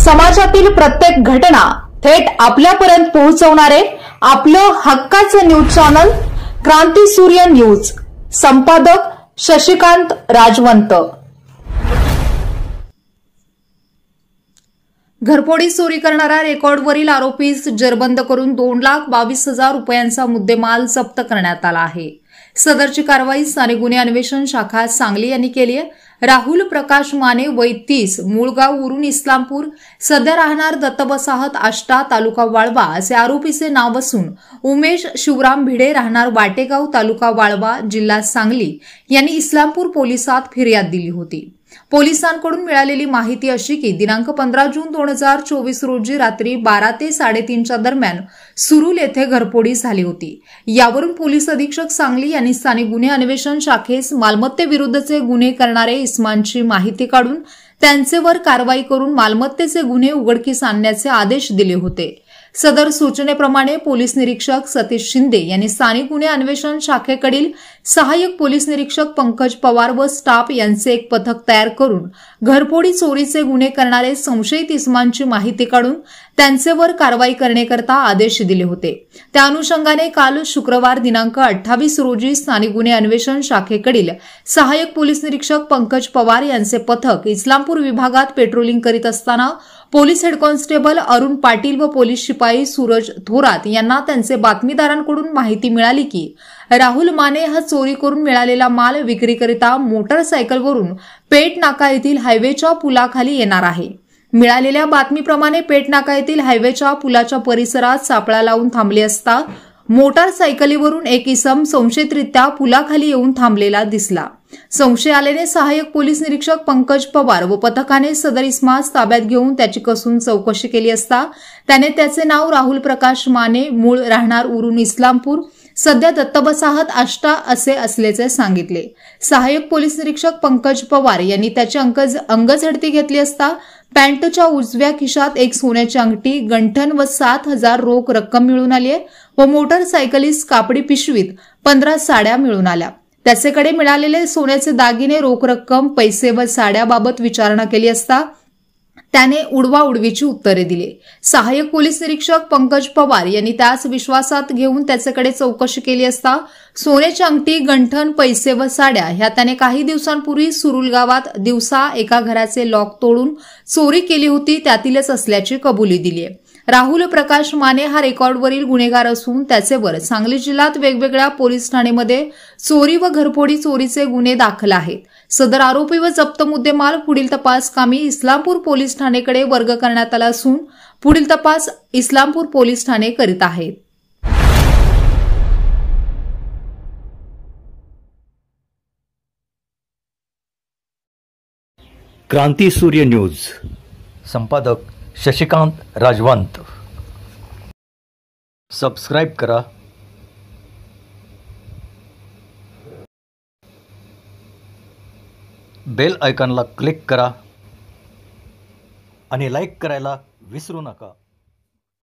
समाजातील प्रत्येक घटना थेट आपल्यापर्यंत पोहोचवणारे आपलं हक्काचं न्यूज चॅनल क्रांती सूर्य न्यूज। संपादक शशिकांत राजवंत। घरफोडी चोरी करणारा रेकॉर्डवरील आरोपीस जेरबंद करून 2,22,000 रुपयांचा मुद्देमाल जप्त करण्यात आला आहे। सदरची कारवाई स्थानिक गुन्हे अन्वेषण शाखा सांगली यांनी केली आहे। राहुल प्रकाश माने वय 30, मूळ गाव उरून इस्लामपूर, सध्या राहणार दत्तबसाहत आष्टा, तालुका वाळवा असे आरोपीचे नाव असून उमेश शिवराम भिडे राहणार वाटेगाव, तालुका वाळवा, जिल्हा सांगली यांनी इस्लामपूर पोलिसात फिर्याद दिली होती। पोलिसांकडून मिळालेली माहिती अशी की दिनांक 15 जून 2024 रोजी रात्री 12 ते 3:30च्या दरम्यान सुरुल येथे घरफोडी झाली होती। यावरून पोलीस अधीक्षक सांगली यांनी स्थानिक गुन्हे अन्वेषण शाखेस मालमत्तेविरुद्धचे गुन्हे करणारे इसमांची माहिती काढून त्यांचेवर कारवाई करून मालमत्तेचे गुन्हे उघडकीस आणण्याचे आदेश दिले होते। सदर सूचनेप्रमाणे पोलीस निरीक्षक सतीश शिंदे यांनी स्थानिक गुन्हे अन्वेषण शाखेकडील सहाय्यक पोलीस निरीक्षक पंकज पवार व स्टाफ यांचे एक पथक तयार करून घरफोडी चोरीचे गुन्हे करणारे संशयित इसमांची माहिती काढून त्यांचेवर कारवाई करण्याकरता आदेश दिले होते। त्या अनुषंगाने काल शुक्रवार दिनांक 28 रोजी स्थानिक गुन्हे अन्वेषण शाखेकडील सहाय्यक पोलीस निरीक्षक पंकज पवार यांचे पथक इस्लामपूर विभागात पेट्रोलिंग करीत असताना police head constable Arun Patil व पोलीस शिपाई सूरज थोरात यांना त्यांचे बातमीदारांकडून माहिती मिळाली की राहुल माने हा चोरी करून मिळालेला माल विक्रीकरिता मोटरसायकलवरून पेठ नाका येथील हायवेच्या पुलाखाली येणार आहे। मिळालेल्या बातमीप्रमाणे पेठ नाका येथील हायवेच्या पुलाच्या परिसरात सापळा लावून थांबले असता मोटारसायकलीवरून एक इसम संशयितरित्या पुलाखाली येऊन थांबलेला दिसला। संशय आल्याने सहाय्यक पोलीस निरीक्षक पंकज पवार व पथकाने सदर इसमास ताब्यात घेऊन त्याची कसून चौकशी केली असता त्याने त्याचे नाव राहुल प्रकाश माने, मूळ राहणार उरून इस्लामपूर, सध्या दत्तबसाहत आष्टा असे असल्याचे सांगितले। सहाय्यक पोलीस निरीक्षक पंकज पवार यांनी त्याची अंगझडती घेतली असता पॅन्टच्या उजव्या खिशात एक सोन्याची अंगठी, गंठण व 7,000 रोख रक्कम मिळून आली आहे व मोटरसायकलीस कापडी पिशवीत 15 साड्या मिळून आल्या। त्याचेकडे मिळालेले सोन्याचे दागिने, रोख रक्कम, पैसे व साड्याबाबत विचारणा केली असता त्याने उडवाउडवीची उत्तरे दिली। सहाय्यक पोलीस निरीक्षक पंकज पवार यांनी त्यास विश्वासात घेऊन त्याच्याकडे चौकशी केली असता सोन्याची अंगठी, गंठण, पैसे व साड्या ह्या त्याने काही दिवसांपूर्वी सुरुल गावात दिवसा एका घराचे लॉक तोडून चोरी केली होती त्यातीलच असल्याची कबुली दिली आहे। राहुल प्रकाश माने हा रेकॉर्डवरील गुन्हेगार असून त्याचेवर सांगली जिल्ह्यात वेगवेगळ्या पोलीस ठाण्यामध्ये चोरी व घरफोडी चोरीचे गुन्हे दाखल आहेत। सदर आरोपी व जप्त मुद्देमाल पुढील तपास कामी इस्लामपूर पोलीस ठाणेकडे वर्ग करण्यात आला असून पुढील तपास इस्लामपूर पोलीस ठाणे करीत आहेत। क्रांती सूर्य न्यूज। संपादक शशिकांत राजवंत। सबस्क्राइब करा, बेल आयकॉनला क्लिक करा आणि लाईक करायला विसरू नका।